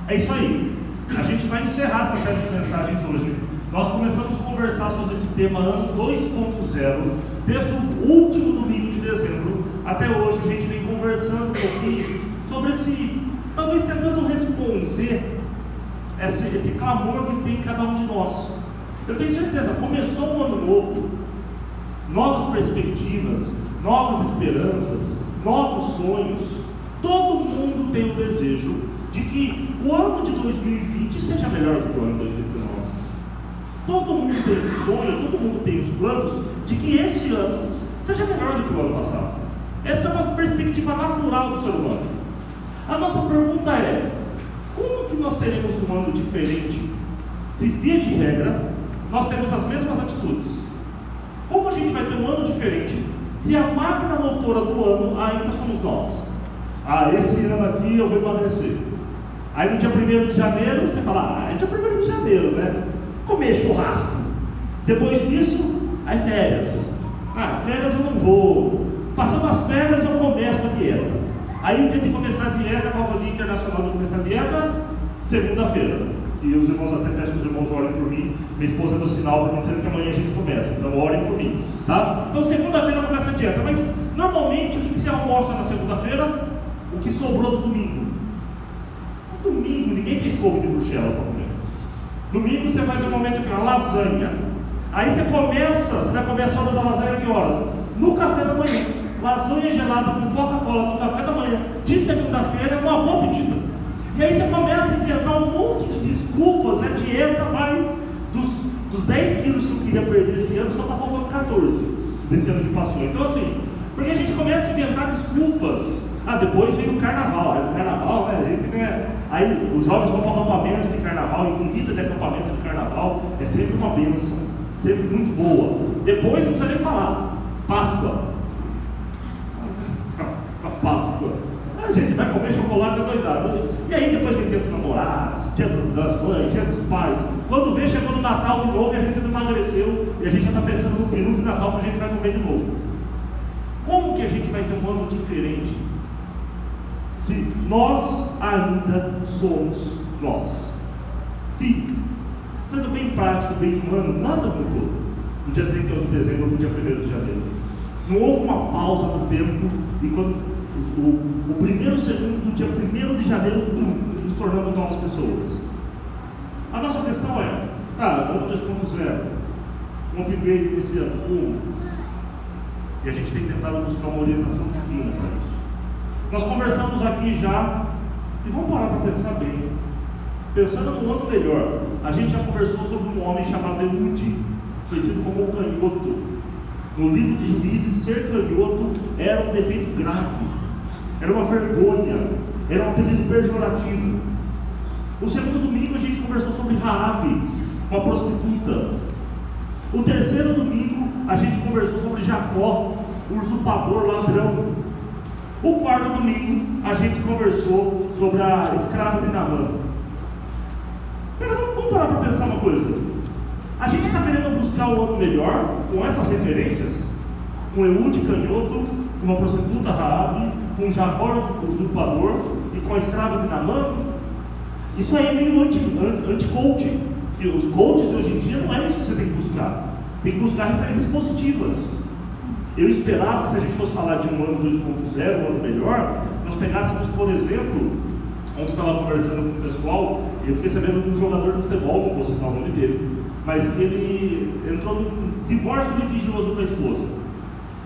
É isso aí. A gente vai encerrar essa série de mensagens hoje. Nós começamos a conversar sobre esse tema ano 2.0, desde o último domingo de dezembro até hoje. A gente vem conversando um pouquinho sobre talvez tentando responder esse clamor que tem em cada um de nós. Eu tenho certeza, começou um ano novo, novas perspectivas, novas esperanças, novos sonhos. Todo mundo tem o desejo de que o ano de 2020 seja melhor do que o ano de 2019. Todo mundo tem o sonho, todo mundo tem os planos de que esse ano seja melhor do que o ano passado. Essa é uma perspectiva natural do ser humano. A nossa pergunta é: como que nós teremos um ano diferente se, via de regra, nós temos as mesmas atitudes? Como a gente vai ter um ano diferente se a máquina motora do ano ainda somos nós? Esse ano aqui eu vou emagrecer. Aí no dia 1º de janeiro você fala: é dia 1º de janeiro, né? Comer churrasco. Depois disso, aí férias. Férias eu não vou. Passando as férias eu começo a dieta. Aí o dia de começar a dieta, qual é o dia internacional de começar a dieta? Segunda-feira. E os irmãos, até peço que os irmãos orem por mim. Minha esposa deu sinal para mim dizendo que amanhã a gente começa. Então orem por mim, tá? Então segunda-feira começa a dieta. Mas normalmente o que você almoça na segunda-feira? O que sobrou do domingo. No domingo ninguém fez couve de Bruxelas para comer. Domingo você vai normalmente uma lasanha. Aí você vai comer a sobra da lasanha que horas? No café da manhã. Lasanha gelada com Coca-Cola no café da manhã de segunda-feira é uma boa pedida. E aí você começa a inventar um monte de desculpas. A dieta vai dos 10 quilos que eu queria perder esse ano, só está faltando 14 desse ano que passou. Então assim, porque a gente começa a inventar desculpas. Depois vem o carnaval. Aí o carnaval, né, a gente, né? Aí os jovens vão para o acampamento de carnaval, e comida de acampamento de carnaval é sempre uma bênção, sempre muito boa. Depois não precisa nem falar, Páscoa. Páscoa. A gente vai comer chocolate adoidado. E aí depois vem dia dos namorados, dia das mães, dia dos pais. Quando vê, chegou no Natal de novo e a gente não emagreceu. E a gente já está pensando no peru de Natal que a gente vai comer de novo. Como que a gente vai ter um ano diferente se nós ainda somos nós? Sim, sendo bem prático, bem humano, nada mudou do dia 31 de dezembro para o dia 1º de janeiro. Não houve uma pausa no tempo e quando o primeiro segundo do dia 1º de janeiro, nos tornamos novas pessoas. A nossa questão é: ano 2.0, um upgrade nesse ano, e a gente tem tentado buscar uma orientação divina para isso. Nós conversamos aqui já, e vamos parar para pensar bem. Pensando num ano melhor, a gente já conversou sobre um homem chamado Eude, conhecido como o canhoto. No livro de Juízes, ser canhoto era um defeito grave, era uma vergonha, era um apelido pejorativo. No segundo domingo a gente conversou sobre Raabe, uma prostituta. O terceiro domingo a gente conversou sobre Jacó, usurpador, ladrão. O quarto domingo a gente conversou sobre a escrava de Naamã. Vamos parar para pensar uma coisa. A gente está querendo buscar um ano melhor com essas referências, com Eude canhoto, com uma prostituta Raabe, com Jacó usurpador e com a escrava de Naamã. Isso aí é meio anti-coaching. E os coaches de hoje em dia não é isso que você tem que buscar. Tem que buscar referências positivas. Eu esperava que, se a gente fosse falar de um ano 2.0, um ano melhor, nós pegássemos, por exemplo, ontem eu estava conversando com o pessoal e eu fiquei sabendo de um jogador de futebol, não vou citar o nome dele, mas ele entrou num divórcio litigioso com a esposa.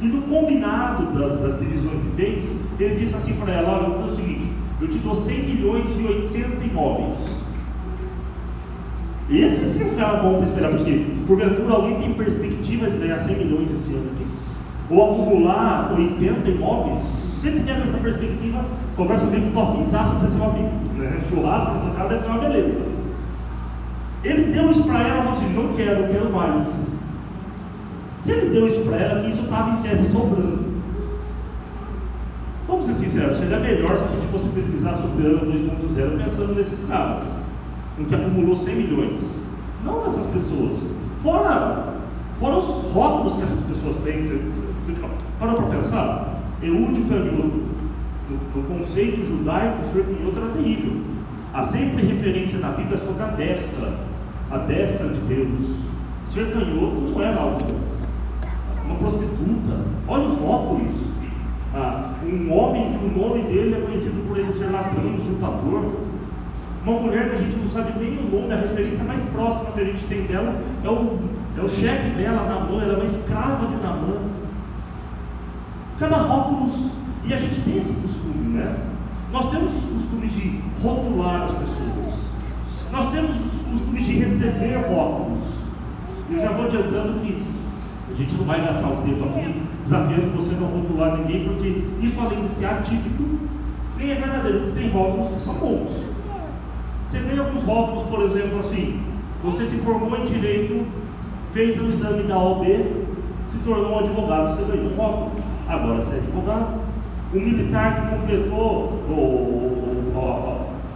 E no combinado das divisões de bens, ele disse assim para ela: olha, eu vou fazer o seguinte, eu te dou 100 milhões e 80 imóveis. Esse sim é um cara bom para esperar, porque porventura alguém tem perspectiva de ganhar 100 milhões esse ano aqui? Ou acumular 80 imóveis? Se você tiver essa perspectiva, conversa comigo com o Tofinzaço, você é seu amigo, né? Churrasco nessa casa deve ser uma beleza. Ele deu isso para ela e falou assim: não quero, eu quero mais. Se ele deu isso para ela, que isso estava em tese sobrando. Vamos ser sinceros, seria melhor se a gente fosse pesquisar sobre o ano 2.0 pensando nesses caras, em que acumulou 100 milhões. Não nessas pessoas. Fora os rótulos que essas pessoas têm. Você parou para pensar? Eude canhoto, no conceito judaico, o senhor canhoto era terrível. Há sempre referência na Bíblia sobre a destra de Deus. Ser canhoto não era algo, uma prostituta. Olha os rótulos. Um homem que o nome dele é conhecido por ele ser ladrão, usurpador. Uma mulher que a gente não sabe nem o nome, a referência mais próxima que a gente tem dela é o chefe dela, Naamã. Ela é uma escrava de Naamã. Cada rótulos, e a gente tem esse costume, né? Nós temos os costumes de rotular as pessoas, nós temos os costumes de receber rótulos. Eu já vou adiantando que a gente não vai gastar o tempo aqui desafiando você não rotular ninguém, porque isso, além de ser atípico, nem é verdadeiro. Tem rótulos que são bons. Você tem alguns rótulos, por exemplo, assim: você se formou em direito, fez o exame da OAB, se tornou um advogado, você ganhou um rótulo. Agora você é advogado. Um militar que completou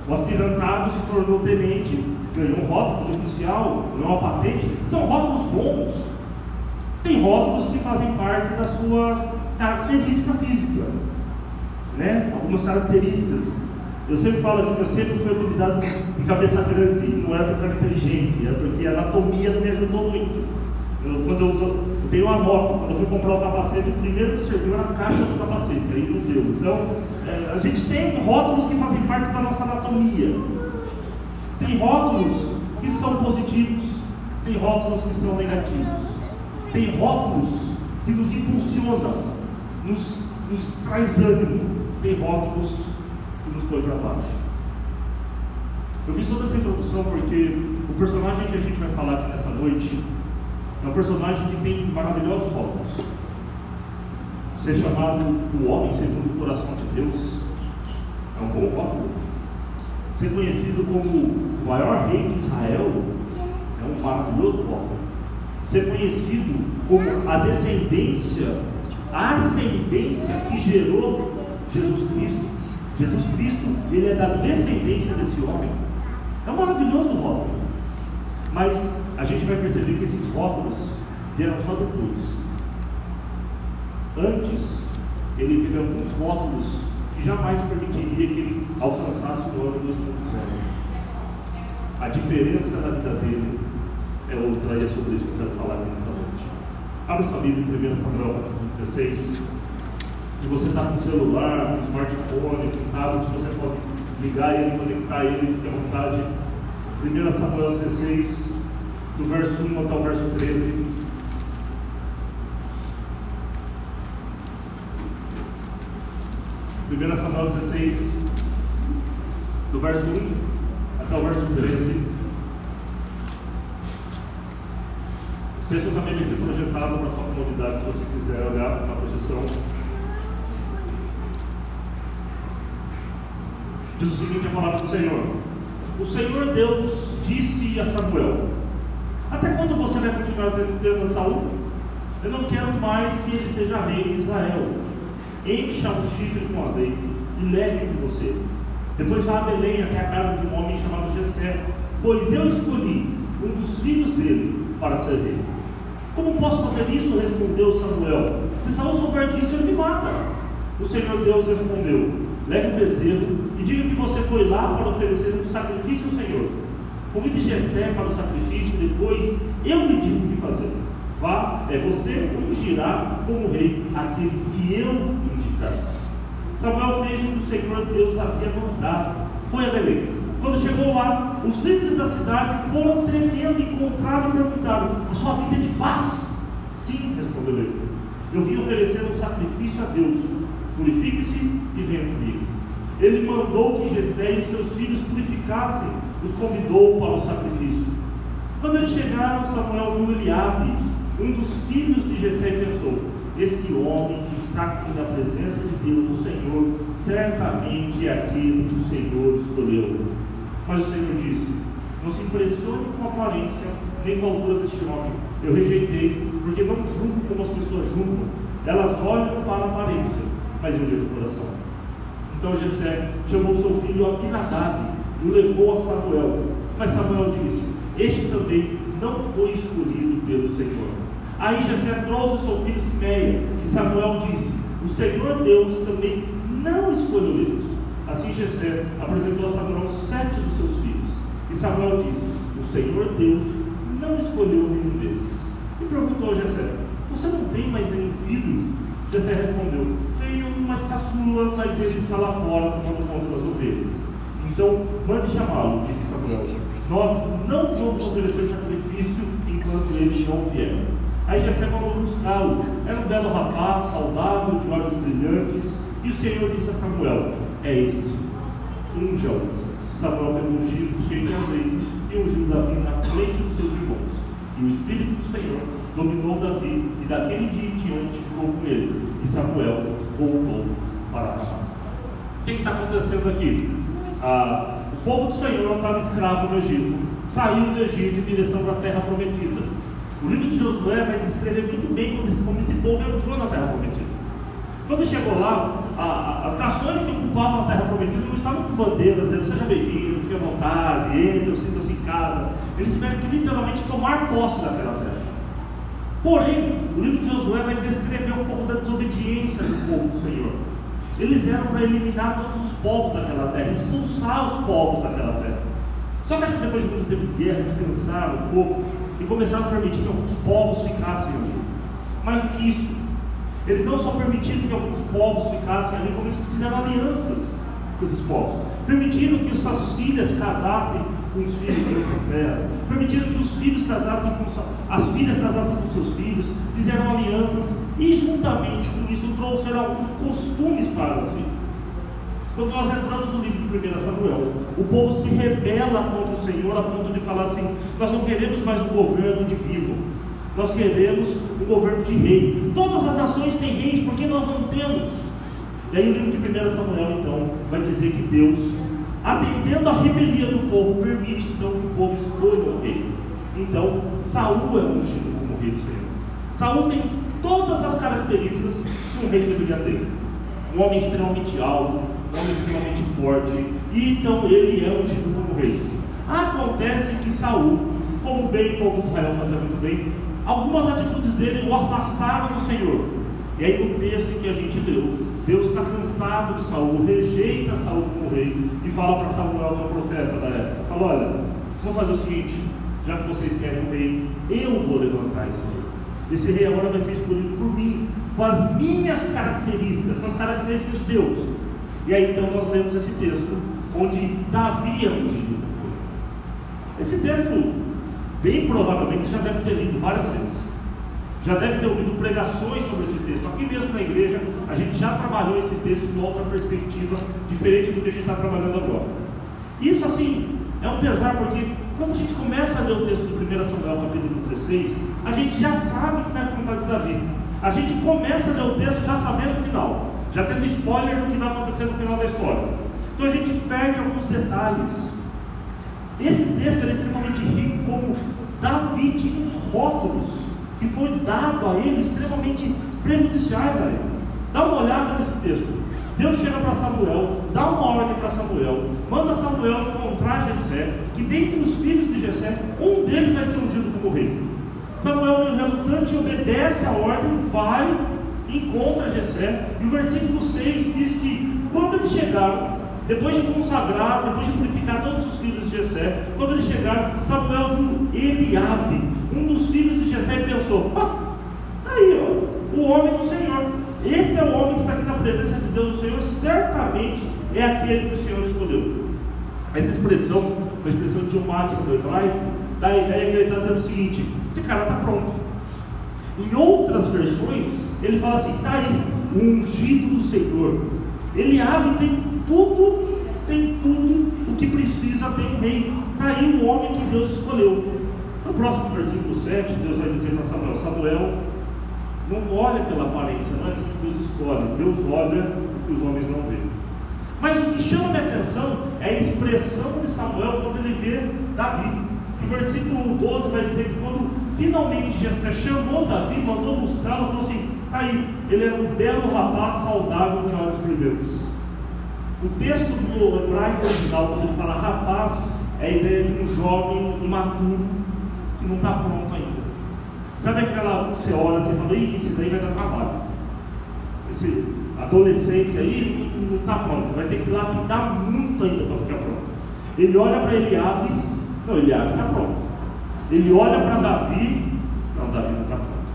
o aspirantado, se tornou tenente, ganhou um rótulo de oficial, ganhou uma patente. São rótulos bons. Tem rótulos que fazem parte da sua característica física, né? Algumas características. Eu sempre falo aqui que eu sempre fui habilidade de cabeça grande, não era porque eu era inteligente, era porque a anatomia não me ajudou muito. Eu tenho uma moto, quando eu fui comprar o capacete, o primeiro que serviu era a caixa do capacete, aí não deu. Então, a gente tem rótulos que fazem parte da nossa anatomia. Tem rótulos que são positivos, tem rótulos que são negativos. Tem rótulos que nos impulsionam, nos traz ânimo. Tem rótulos que nos põe para baixo. Eu fiz toda essa introdução porque o personagem que a gente vai falar aqui nessa noite é um personagem que tem maravilhosos rótulos. Ser chamado o homem segundo o coração de Deus é um bom rótulo. Ser conhecido como o maior rei de Israel é um maravilhoso rótulo. Ser conhecido como a ascendência que gerou Jesus Cristo. Jesus Cristo, ele é da descendência desse homem. É um maravilhoso rótulo. Mas a gente vai perceber que esses rótulos vieram só depois. Antes, ele teve alguns rótulos que jamais permitiria que ele alcançasse o ano 2.0. A diferença na vida dele é outra, e é sobre isso que eu quero falar aqui nessa noite. Abra sua Bíblia em 1 Samuel capítulo 16. Se você está com o celular, com o smartphone, com o tablet, você pode ligar ele, conectar ele, fique à vontade. 1 Samuel 16, do verso 1 até o verso 13. Primeira Samuel 16, do verso 1 até o verso 13. O texto também vai ser projetado para sua comodidade, se você quiser olhar na projeção. Diz o seguinte: a palavra do Senhor. O Senhor Deus disse a Samuel: até quando você vai continuar tendo Saul? Eu não quero mais que ele seja rei de Israel. Encha o chifre com azeite e leve com você. Depois vá a Belém, até a casa de um homem chamado Jessé, pois eu escolhi um dos filhos dele para ser rei. Como posso fazer isso? Respondeu Samuel. Se Saul souber disso, ele me mata. O Senhor Deus respondeu: leve o bezerro e diga que você foi lá para oferecer um sacrifício ao Senhor. Convide Jessé para o sacrifício e depois eu lhe digo o que fazer. Vá, você ungirá como rei aquele que eu indicar. Samuel fez o que o Senhor Deus havia mandado. Foi a Belém. Quando chegou lá, os líderes da cidade foram tremendo, encontraram e perguntaram: a sua vida é de paz? Sim, respondeu ele. Eu vim oferecer um sacrifício a Deus. Purifique-se e venha comigo. Ele mandou que Jessé e os seus filhos purificassem, os convidou para o sacrifício. Quando eles chegaram, Samuel viu Eliabe, um dos filhos de Jessé, e pensou: esse homem que está aqui na presença de Deus, o Senhor, certamente é aquele que o Senhor escolheu. Mas o Senhor disse: não se impressione com a aparência, nem com a altura deste homem. Eu rejeitei, porque não julgo como as pessoas julgam. Elas olham para a aparência, mas eu vejo o coração. Então Jessé chamou seu filho Abinadab e o levou a Samuel. Mas Samuel disse: este também não foi escolhido pelo Senhor. Aí Jessé trouxe seu filho Simeia, e Samuel disse: o Senhor Deus também não escolheu este. Assim Jessé apresentou a Samuel 7 dos Senhor Deus não escolheu nenhum desses. E perguntou a Jessé: você não tem mais nenhum filho? Jessé respondeu: tenho mais caçula, mas ele está lá fora tomando conta das ovelhas. Então mande chamá-lo, disse Samuel. Nós não vamos oferecer sacrifício enquanto ele não vier. Aí Jessé mandou buscá-lo. Era um belo rapaz, saudável, de olhos brilhantes. E o Senhor disse a Samuel: é este, unja-o. Samuel pegou o chifre cheio de azeite e ungiu Davi na frente dos seus irmãos. E o Espírito do Senhor dominou Davi, e daquele dia em diante ficou com ele. E Samuel voltou para Ramá. O que está acontecendo aqui? O povo do Senhor estava escravo no Egito, saiu do Egito em direção para a terra prometida. O livro de Josué vai descrever muito bem como esse povo entrou na terra prometida. Quando chegou lá, as nações que ocupavam a terra prometida não estavam com bandeiras dizendo: seja bem-vindo, fique à vontade, entre, sinta-se em casa. Eles tiveram que literalmente tomar posse daquela terra. Porém, o livro de Josué vai descrever um pouco da desobediência do povo do Senhor. Eles eram para eliminar todos os povos daquela terra, expulsar os povos daquela terra. Só que acho que depois de muito tempo de guerra, descansaram um pouco e começaram a permitir que alguns povos ficassem ali. Mais do que isso, eles não só permitiram que alguns povos ficassem ali, como eles fizeram alianças com esses povos. Permitiram que suas filhas casassem com os filhos de outras terras. Permitiram que os filhos casassem com as filhas casassem com seus filhos. Fizeram alianças e, juntamente com isso, trouxeram alguns costumes para si. Quando nós entramos no livro de 1 Samuel, o povo se rebela contra o Senhor a ponto de falar assim: nós não queremos mais um governo divino, nós queremos um governo de rei. Todas as nações têm reis, porque nós não temos. E aí o livro de 1 Samuel então vai dizer que Deus, atendendo à rebelião do povo, permite então que o povo escolha o rei. Então Saul é ungido como rei do Senhor. Saul tem todas as características que um rei deveria ter: um homem extremamente alto, um homem extremamente forte, e então ele é ungido como rei. Acontece que Saul, como bem o povo de Israel fazia muito bem, algumas atitudes dele o afastaram do Senhor. E aí no texto que a gente leu, Deus está cansado de Saul, rejeita Saul como rei e fala para Samuel, que é o profeta da época, fala: olha, vamos fazer o seguinte, já que vocês querem um rei, eu vou levantar esse rei. Esse rei agora vai ser escolhido por mim, com as minhas características, com as características de Deus. E aí então nós lemos esse texto, onde Davi é ungido. Esse texto, bem provavelmente, você já deve ter lido várias vezes. Já deve ter ouvido pregações sobre esse texto. Aqui mesmo na igreja, a gente já trabalhou esse texto de uma outra perspectiva, diferente do que a gente está trabalhando agora. Isso, assim, é um pesar, porque quando a gente começa a ler o texto do 1 Samuel, capítulo 16, a gente já sabe o que vai contar de Davi. A gente começa a ler o texto já sabendo o final, já tendo spoiler do que vai acontecer no final da história. Então a gente perde alguns detalhes. Esse texto é extremamente rico, como Davi tinha uns rótulos que foi dado a ele, extremamente prejudiciais a ele. Dá uma olhada nesse texto. Deus chega para Samuel, dá uma ordem para Samuel, manda Samuel encontrar Jessé, que dentre os filhos de Jessé, um deles vai ser ungido como rei. Samuel, meio relutante, obedece a ordem, vai, encontra Jessé, e o versículo 6 diz que quando eles chegaram, depois de consagrar, depois de purificar todos os filhos de Jessé, quando eles chegaram, Samuel viu Eliabe, um dos filhos de Jessé, e pensou: aí ó, o homem do Senhor, este é o homem que está aqui na presença de Deus. O Senhor certamente é aquele que o Senhor escolheu. Essa expressão, uma expressão idiomática do hebraico, dá a ideia que ele está dizendo o seguinte: esse cara está pronto. Em outras versões, ele fala assim: está aí, o ungido do Senhor. Eliabe tem tudo o que precisa ter um rei. Está aí o homem que Deus escolheu. No próximo versículo 7, Deus vai dizer para Samuel: Samuel, não olha pela aparência, não é assim que Deus escolhe. Deus olha o que os homens não veem. Mas o que chama minha atenção é a expressão de Samuel quando ele vê Davi. O versículo 12 vai dizer que quando finalmente Jessé chamou Davi, mandou buscá-lo, falou assim: aí, ele era um belo rapaz saudável de olhos brilhantes. O texto do hebraico original, quando ele fala rapaz, é a ideia de um jovem imaturo que não está pronto ainda. Sabe aquela, você olha assim e fala: esse daí vai dar trabalho. Esse adolescente aí não está pronto, vai ter que lapidar muito ainda para ficar pronto. Ele olha para Eliabe, não, Eliabe está pronto. Ele olha para Davi, não, Davi não está pronto.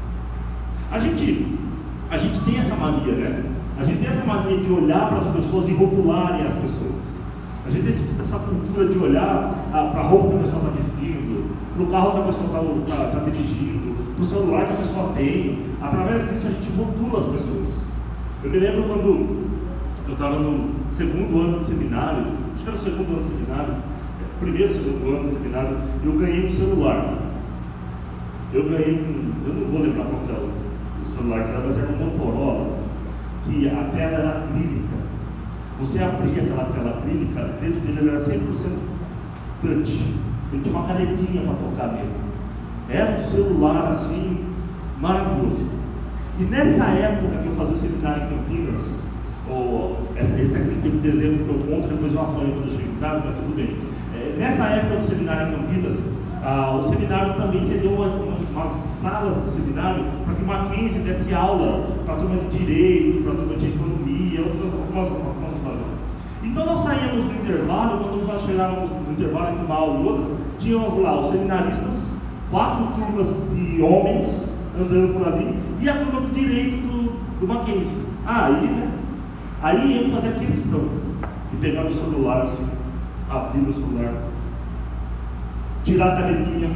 A gente tem essa mania, né? A gente tem essa mania de olhar para as pessoas e rotularem as pessoas. A gente tem essa cultura de olhar para a roupa que a pessoa está vestindo, para o carro que a pessoa está dirigindo, para o celular que a pessoa tem. Através disso a gente rotula as pessoas. Eu me lembro quando eu estava no segundo ano de seminário, acho que era o segundo ano de seminário, primeiro, segundo ano de seminário, eu ganhei um celular. Eu não vou lembrar qual que era o celular que era, mas era um Motorola, que a tela era acrílica. Você abria aquela tela acrílica, dentro dele era 100% touch. Ele tinha uma canetinha para tocar nele. Era um celular assim, maravilhoso. E nessa época que eu fazia o seminário em Campinas, esse aqui teve dezembro que eu conto, depois eu apanho quando eu chego em casa, mas tudo bem. Nessa época do seminário em Campinas, o seminário também cedeu umas salas do seminário para que Mackenzie desse aula para a turma de Direito, para a turma de Economia, algumas coisas. Então nós saímos do intervalo, quando nós chegávamos no intervalo entre uma aula e outra, tínhamos lá os seminaristas, 4 turmas de homens andando por ali, e a turma do Direito do Mackenzie. Aí eu fazia questão de pegar meu celular, assim, abrir meu celular, tirar a canetinha,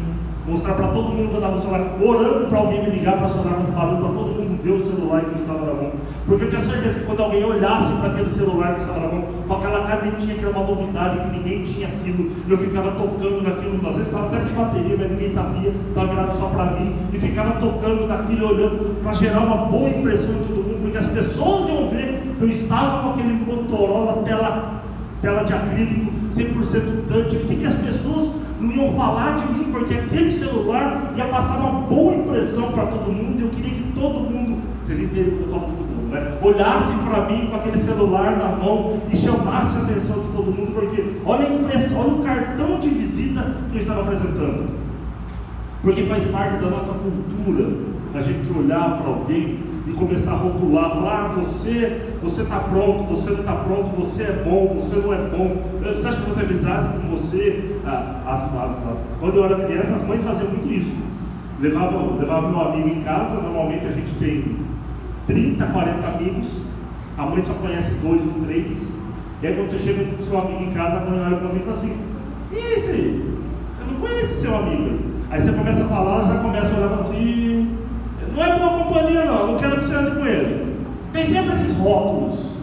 mostrar para todo mundo que eu estava no celular, orando para alguém me ligar para sonar esse barulho, para todo mundo ver o celular que eu estava na mão. Porque eu tinha certeza que quando alguém olhasse para aquele celular que estava na mão, com aquela canetinha que era uma novidade, que ninguém tinha aquilo, eu ficava tocando naquilo, às vezes estava até sem bateria, mas ninguém sabia, estava virado só para mim, e ficava tocando naquilo, olhando para gerar uma boa impressão em todo mundo, porque as pessoas iam ver que eu estava com aquele Motorola tela de acrílico, 100% touch. O que as pessoas não iam falar de mim, porque aquele celular ia passar uma boa impressão para todo mundo, e eu queria que todo mundo, vocês entendem o que eu falo todo mundo, né? Olhassem para mim com aquele celular na mão e chamasse a atenção de todo mundo, porque olha a impressão, olha o cartão de visita que eu estava apresentando. Porque faz parte da nossa cultura a gente olhar para alguém e começar a rotular, falar, você está pronto, você não está pronto, você é bom, você não é bom, você acha que eu vou ter amizade com você? Quando eu era criança, as mães faziam muito isso. Levava meu amigo em casa, normalmente a gente tem 30, 40 amigos, a mãe só conhece 2 ou 3, e aí quando você chega com o seu amigo em casa, a mãe olha para mim e fala assim, e é esse aí? Eu não conheço seu amigo. Aí você começa a falar, ela já começa a olhar e fala assim, não é boa companhia não, não quero que você ande com ele. Tem sempre esses rótulos.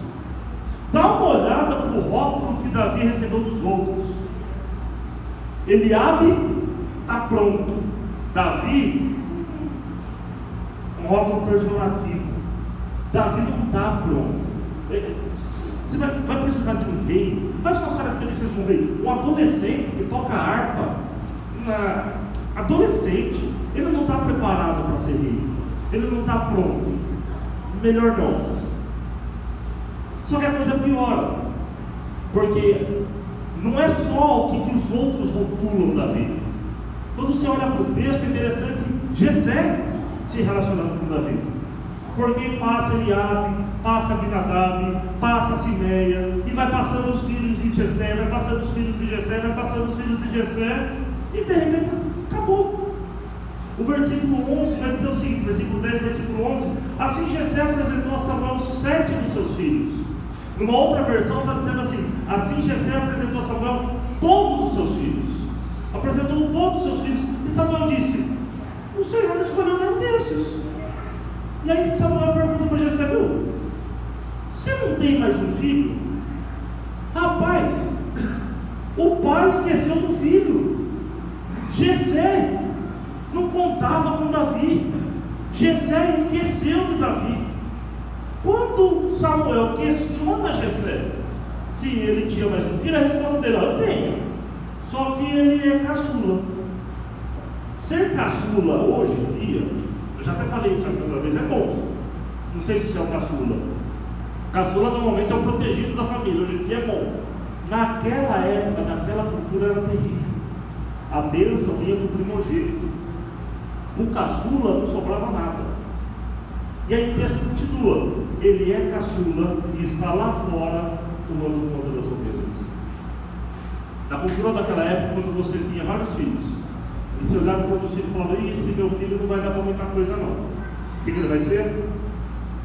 Dá uma olhada para o rótulo que Davi recebeu dos outros. Eliabe está pronto. Davi, um rótulo pejorativo. Davi não está pronto. Você vai precisar de um rei. Quais são as características de um rei? Um adolescente que toca harpa. Adolescente, ele não está preparado para ser rei. Ele não está pronto. Melhor não. Só que a coisa piora, porque não é só o que os outros rotulam Davi. Quando você olha para o texto, é interessante Jessé se relacionando com Davi, porque passa Eliabe, passa Abinadab, passa Simeia, e vai passando os filhos de Jessé, vai passando os filhos de Jessé, vai passando os filhos de Jessé, e de repente acabou. O versículo 11 vai dizer o seguinte, versículo 10, versículo 11, assim Jessé apresentou a Samuel 7 dos seus filhos. Numa outra versão está dizendo assim Jessé apresentou a Samuel todos os seus filhos. Apresentou todos os seus filhos. E Samuel disse, o Senhor escolheu nenhum desses. E aí Samuel pergunta para Jessé, você não tem mais um filho? Rapaz, o pai esqueceu do filho. Jessé não contava com Davi. Jessé esqueceu de Davi. Quando Samuel questiona Jessé se ele tinha mais um filho, a resposta dele, eu tenho, só que ele é caçula. Ser caçula hoje em dia, eu já até falei isso aqui outra vez, é bom. Não sei se você é um caçula. Caçula normalmente é o protegido da família, hoje em dia é bom. Naquela época, naquela cultura era terrível. A bênção ia para o primogênito. O caçula não sobrava nada. E aí o texto continua, ele é caçula e está lá fora tomando conta das ovelhas. Na cultura daquela época, quando você tinha vários filhos, E se olhar para o filho e falar, esse meu filho não vai dar para muita coisa não. O que ele vai ser?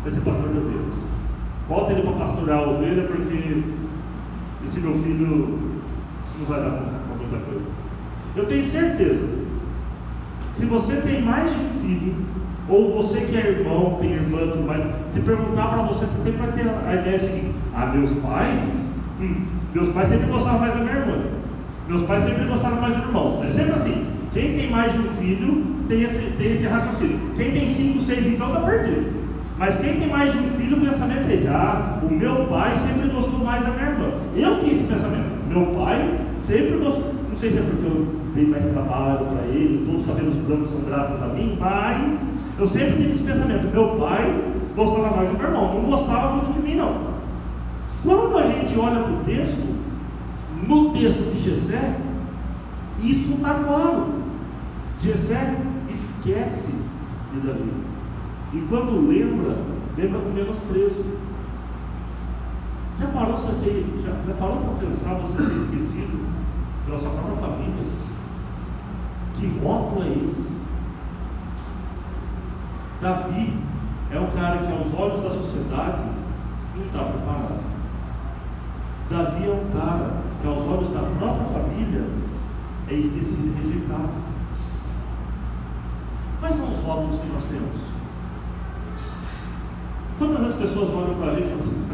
Vai ser pastor de ovelhas. Bota ele para pastorear a ovelha, porque esse meu filho não vai dar para muita coisa. Eu tenho certeza, se você tem mais de um filho, ou você que é irmão, tem irmã, tudo mais, se perguntar para você, você sempre vai ter a ideia seguinte: meus pais sempre gostavam mais da minha irmã, meus pais sempre gostaram mais do irmão. É sempre assim. Quem tem mais de um filho tem esse raciocínio. Quem tem 5, 6 então está perdido. Mas quem tem mais de um filho, o pensamento é esse: o meu pai sempre gostou mais da minha irmã. Eu tinha esse pensamento. Meu pai sempre gostou. Não sei se é porque eu dei mais trabalho para ele, todos os cabelos brancos são graças a mim, mas eu sempre tive esse pensamento: meu pai gostava mais do meu irmão, não gostava muito de mim não. Quando a gente olha para o texto, no texto de Jessé, isso está claro. Jessé esquece de Davi, e quando lembra com menosprezo. Já parou para pensar você ser esquecido pela sua própria família? Que rótulo é esse? Davi é um cara que aos olhos da sociedade não está preparado. Davi é um cara que aos olhos da própria família é esquecido e rejeitado. Quais são os rótulos que nós temos? Quantas as pessoas olham para a gente e falam assim: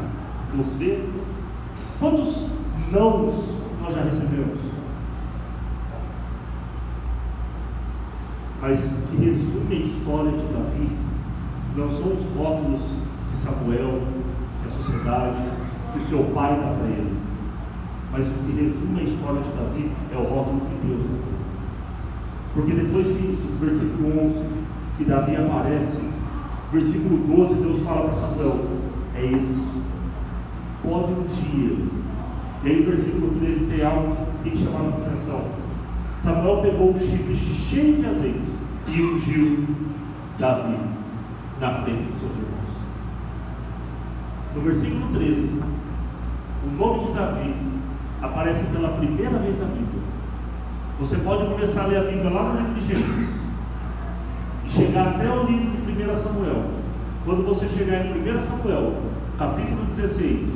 você? Quantos nãos nós já recebemos? Mas o que resume a história de Davi não são os rótulos de Samuel, que a sociedade, que o seu pai dá para ele, mas o que resume a história de Davi é o rótulo que Deus dá. Porque depois que, no versículo 11, que Davi aparece, versículo 12, Deus fala para Samuel: é esse, pode um dia. E aí, versículo 13, tem algo que tem que chamar a atenção. Samuel pegou um chifre cheio de azeite e ungiu Davi na frente dos seus irmãos. No versículo 13, o nome de Davi aparece pela primeira vez na Bíblia. Você pode começar a ler a Bíblia lá no livro de Gênesis e chegar até o livro de 1 Samuel. Quando você chegar em 1 Samuel, capítulo 16,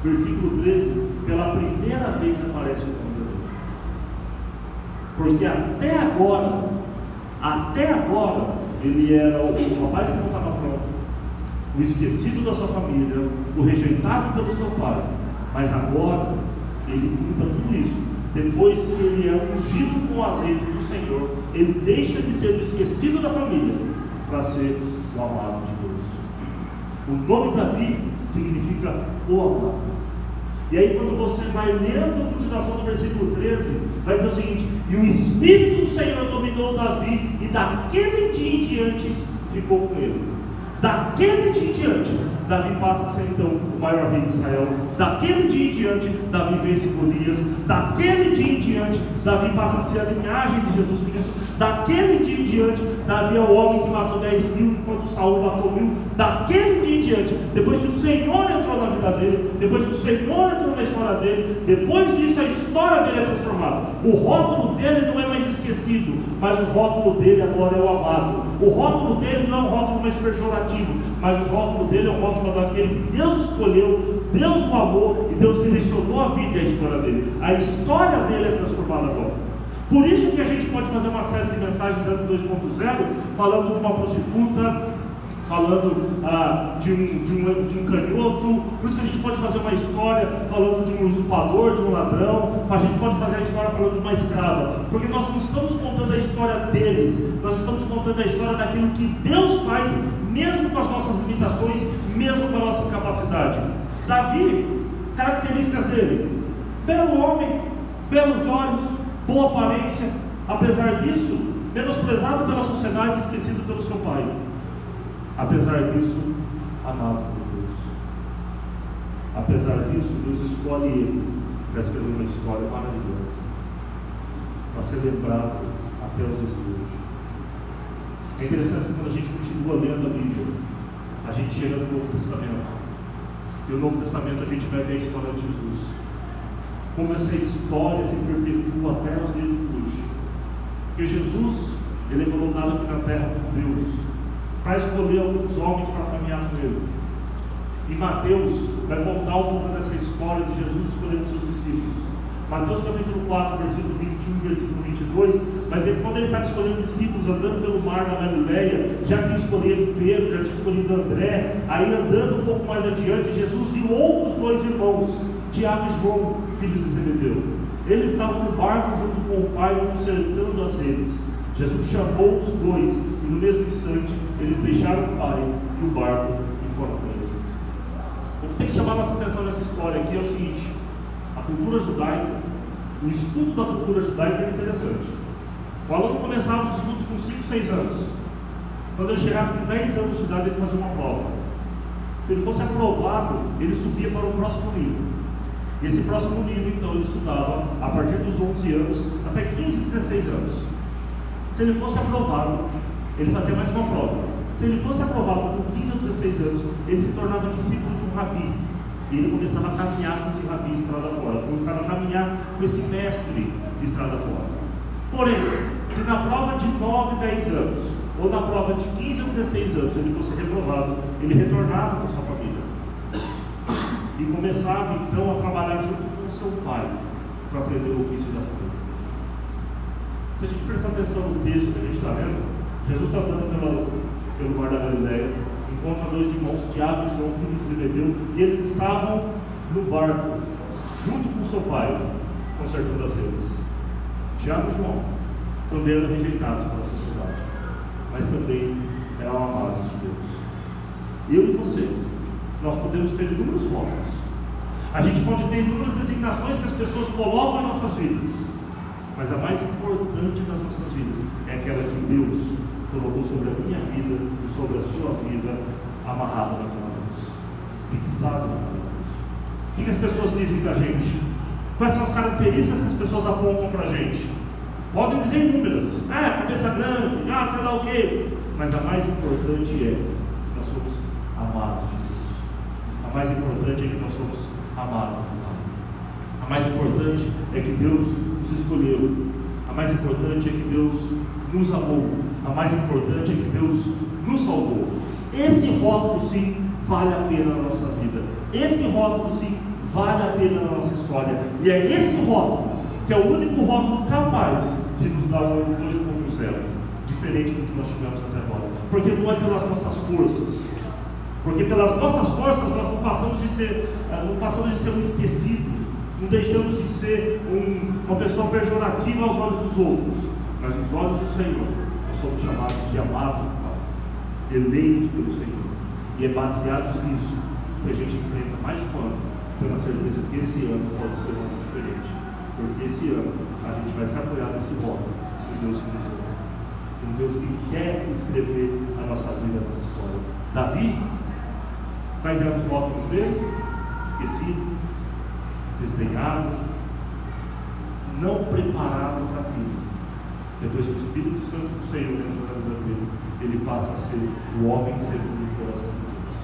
versículo 13, pela primeira vez aparece o nome de Davi. Porque até agora, ele era o rapaz que não estava pronto, o esquecido da sua família, o rejeitado pelo seu pai. Mas agora, ele muda tudo isso. Depois que ele é ungido com o azeite do Senhor, ele deixa de ser o esquecido da família para ser o amado de Deus. O nome Davi significa o amado. E aí, quando você vai lendo a continuação do versículo 13, vai dizer o seguinte: e o Espírito do Senhor dominou Davi, e daquele dia em diante ficou com ele. Daquele dia em diante, Davi passa a ser então o maior rei de Israel. Daquele dia em diante, Davi vence Golias. Daquele dia em diante, Davi passa a ser a linhagem de Jesus Cristo. Daquele dia em diante, Davi é o homem que matou 10 mil, enquanto Saul matou 1000. Daquele dia em diante, depois que o Senhor entrou na vida dele, depois que o Senhor entrou na história dele, depois disso a história dele é transformada. O rótulo dele não é mais esquecido, mas o rótulo dele agora é o amado. O rótulo dele não é um rótulo mais pejorativo, mas o rótulo dele é um rótulo daquele que Deus escolheu, Deus o amou e Deus direcionou a vida e a história dele. A história dele é transformada agora. Por isso que a gente pode fazer uma série de mensagens ano 2.0, falando de uma prostituta, falando de um canhoto. Por isso que a gente pode fazer uma história falando de um usurpador, de um ladrão. A gente pode fazer a história falando de uma escrava, porque nós não estamos contando a história deles, nós estamos contando a história daquilo que Deus faz, mesmo com as nossas limitações, mesmo com a nossa incapacidade. Davi, características dele: belo homem, belos olhos, boa aparência. Apesar disso, menosprezado pela sociedade, esquecido pelo seu pai. Apesar disso, amado por Deus. Apesar disso, Deus escolhe ele para escrever uma história maravilhosa, para ser lembrado até os dias de hoje. É interessante que quando a gente continua lendo a Bíblia, a gente chega no Novo Testamento, e no Novo Testamento a gente vai ver a história de Jesus, como essa história se perpetua até os dias de hoje. Porque Jesus na terra com Deus, para escolher alguns homens para caminhar com Ele. E Mateus vai contar um pouco dessa história de Jesus escolhendo seus discípulos. Mateus capítulo 4, versículo 21 e versículo 22, vai dizer que quando ele estava escolhendo discípulos, andando pelo mar da Galileia, já tinha escolhido Pedro, já tinha escolhido André. Aí andando um pouco mais adiante, Jesus viu outros dois irmãos, Tiago e João, filhos de Zebedeu. Eles estavam no barco junto com o pai, consertando as redes. Jesus chamou os dois e no mesmo instante eles deixaram o pai e o barco e foram com ele. O que tem que chamar nossa atenção nessa história aqui é o seguinte: a cultura judaica, o estudo da cultura judaica é interessante. O aluno começava os estudos com 5, 6 anos. Quando ele chegava com 10 anos de idade, ele fazia uma prova. Se ele fosse aprovado, ele subia para o próximo nível. E esse próximo nível, então, ele estudava a partir dos 11 anos até 15, 16 anos. Se ele fosse aprovado, ele fazia mais uma prova. Se ele fosse aprovado com 15 ou 16 anos, ele se tornava discípulo de um rabi. E ele começava a caminhar com esse rabi estrada fora, começava a caminhar com esse mestre de estrada fora. Porém, se na prova de 9, 10 anos, ou na prova de 15 ou 16 anos, ele fosse reprovado, ele retornava com sua família. E começava então a trabalhar junto com seu pai, para aprender o ofício da família. Se a gente prestar atenção no texto que a gente está vendo, Jesus está andando pelo mar da Galileia, encontra dois irmãos, Tiago e João, filhos de Zebedeu, e eles estavam no barco, junto com seu pai, consertando as redes. Tiago e João também eram rejeitados pela sociedade, mas também eram amados de Deus. Eu e você, nós podemos ter inúmeros rótulos. A gente pode ter inúmeras designações que as pessoas colocam em nossas vidas, mas a mais importante das nossas vidas é aquela que Deus colocou sobre a minha vida e sobre a sua vida, amarrada na cruz, fixada na cruz. O que as pessoas dizem da gente? Quais são as características que as pessoas apontam para a gente? Podem dizer inúmeras, cabeça grande, sei lá o quê, mas a mais importante é que nós somos amados de Deus. A mais importante é que nós somos amados do Pai. A mais importante é que Deus nos escolheu. A mais importante é que Deus nos amou. A mais importante é que Deus nos salvou. Esse rótulo sim vale a pena na nossa vida. Esse rótulo sim vale a pena na nossa história. E é esse rótulo que é o único rótulo capaz de nos dar um 2.0, diferente do que nós tivemos até agora. Porque não é pelas nossas forças. Porque pelas nossas forças nós não passamos de ser um esquecido, não deixamos de ser uma pessoa pejorativa aos olhos dos outros, mas nos olhos do Senhor nós somos chamados de amados do Pai, eleitos pelo Senhor. E é baseado nisso que a gente enfrenta mais um ano, tendo a certeza que esse ano pode ser um ano diferente, porque esse ano a gente vai se apoiar nesse rótulo de Deus que nos ama, um Deus que quer escrever a nossa vida, a nossa história. Davi, quais eram os rótulos dele? Esquecido, desdenhado, não preparado para a vida. Depois que o Espírito Santo do Senhor entra na vida dele, ele passa a ser o homem segundo o coração de Deus,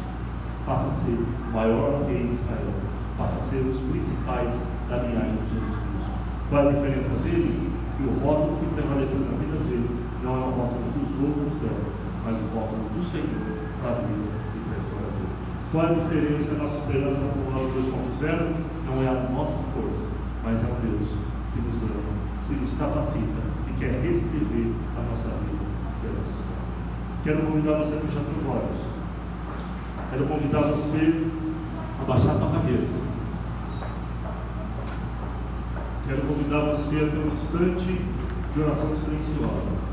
passa a ser o maior rei de Israel, passa a ser os principais da linhagem de Jesus Cristo. Qual é a diferença dele? Que o rótulo que prevaleceu na vida dele não é o rótulo que os outros deram, mas o rótulo do Senhor para a vida e para a história dele. Qual é a diferença? A nossa esperança no ano 2.0 não é a nossa força, mas é o Deus que nos ama, que nos capacita e quer reescrever a nossa vida e a nossa história. Quero convidar você a fechar os olhos. Quero convidar você a baixar a tua cabeça. Quero convidar você a ter um instante de oração silenciosa.